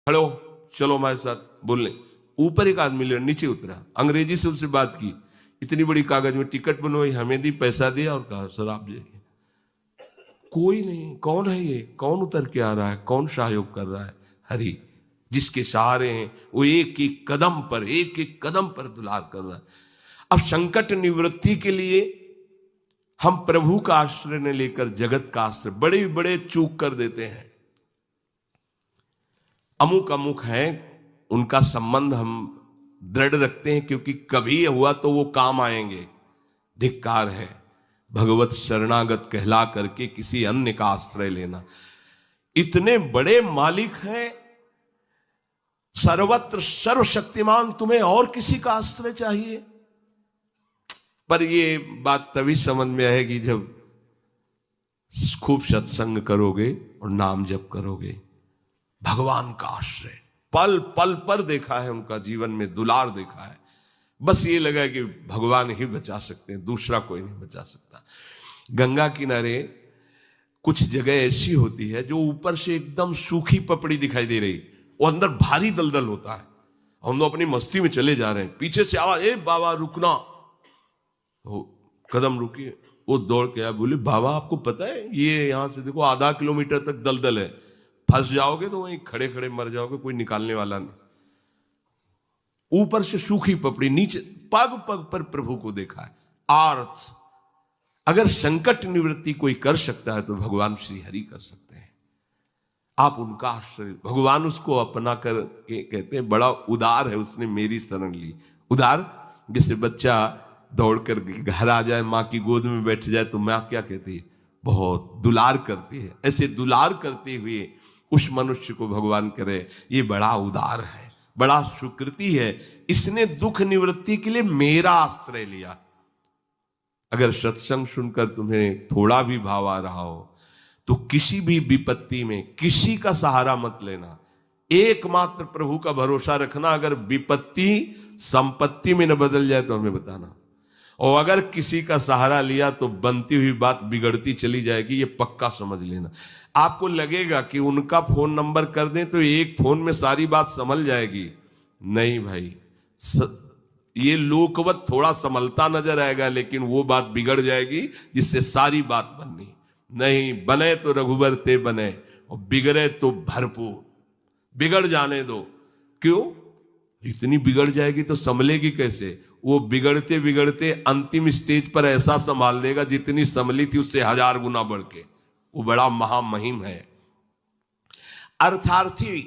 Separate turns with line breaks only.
खड़ो, चलो हमारे साथ बोलने। ऊपर एक आदमी ले नीचे उतरा, अंग्रेजी से उससे बात की, इतनी बड़ी कागज में टिकट बनवाई, हमें दी, पैसा दिया और कहा सर आप जाइए। कोई नहीं, कौन है ये, कौन उतर के आ रहा है, कौन सहयोग कर रहा है? हरि, जिसके सहारे हैं वो एक एक कदम पर दुलार कर रहा है। अब संकट निवृत्ति के लिए हम प्रभु का आश्रय न लेकर जगत का आश्रय बड़े बड़े चूक कर देते हैं। अमुक अमुक है, उनका संबंध हम दृढ़ रखते हैं क्योंकि कभी हुआ तो वो काम आएंगे। धिक्कार है भगवत शरणागत कहला करके किसी अन्य का आश्रय लेना। इतने बड़े मालिक हैं, सर्वत्र सर्वशक्तिमान, तुम्हें और किसी का आश्रय चाहिए? पर ये बात तभी समझ में आएगी जब खूब सत्संग करोगे और नाम जप करोगे। भगवान का आश्रय पल पल पर देखा है, उनका जीवन में दुलार देखा है। बस ये लगा कि भगवान ही बचा सकते हैं, दूसरा कोई नहीं बचा सकता। गंगा किनारे कुछ जगह ऐसी होती है जो ऊपर से एकदम सूखी पपड़ी दिखाई दे रही, वो अंदर भारी दलदल होता है। हम लोग अपनी मस्ती में चले जा रहे हैं, पीछे से आवाज, ए बाबा रुकना, कदम रुकिए। वो दौड़ के आया, बोले बाबा आपको पता है ये यहां से देखो आधा किलोमीटर तक दलदल है, फंस जाओगे तो वहीं खड़े खड़े मर जाओगे, कोई निकालने वाला नहीं। ऊपर से सूखी पपड़ी, नीचे पग पग पर प्रभु को देखा है। आर्थ, अगर संकट निवृत्ति कोई कर सकता है तो भगवान श्री हरि कर सकते हैं। आप उनका आश्रय, भगवान उसको अपना कर के कहते हैं बड़ा उदार है, उसने मेरी शरण ली। उदार, जैसे बच्चा दौड़कर घर आ जाए, माँ की गोद में बैठ जाए तो माँ क्या कहती है? बहुत दुलार करती है। ऐसे दुलार करते हुए उस मनुष्य को भगवान करे ये बड़ा उदार है, बड़ा सुकृति है, इसने दुख निवृत्ति के लिए मेरा आश्रय लिया। अगर सत्संग सुनकर तुम्हें थोड़ा भी भाव आ रहा हो तो किसी भी विपत्ति में किसी का सहारा मत लेना, एकमात्र प्रभु का भरोसा रखना। अगर विपत्ति संपत्ति में न बदल जाए तो हमें बताना, और अगर किसी का सहारा लिया तो बनती हुई बात बिगड़ती चली जाएगी, ये पक्का समझ लेना। आपको लगेगा कि उनका फोन नंबर कर दें तो एक फोन में सारी बात संभल जाएगी। नहीं भाई, ये लोकवत थोड़ा संभलता नजर आएगा, लेकिन वो बात बिगड़ जाएगी जिससे सारी बात बननी। नहीं, बने तो रघुबर ते बने और बिगड़े तो भरपूर। बिगड़ जाने दो। क्यों? इतनी बिगड़ जाएगी तो संभलेगी कैसे? वो बिगड़ते बिगड़ते अंतिम स्टेज पर ऐसा संभाल देगा जितनी संभली थी उससे 1000 गुना बढ़ के। वो बड़ा महामहिम है। अर्थार्थी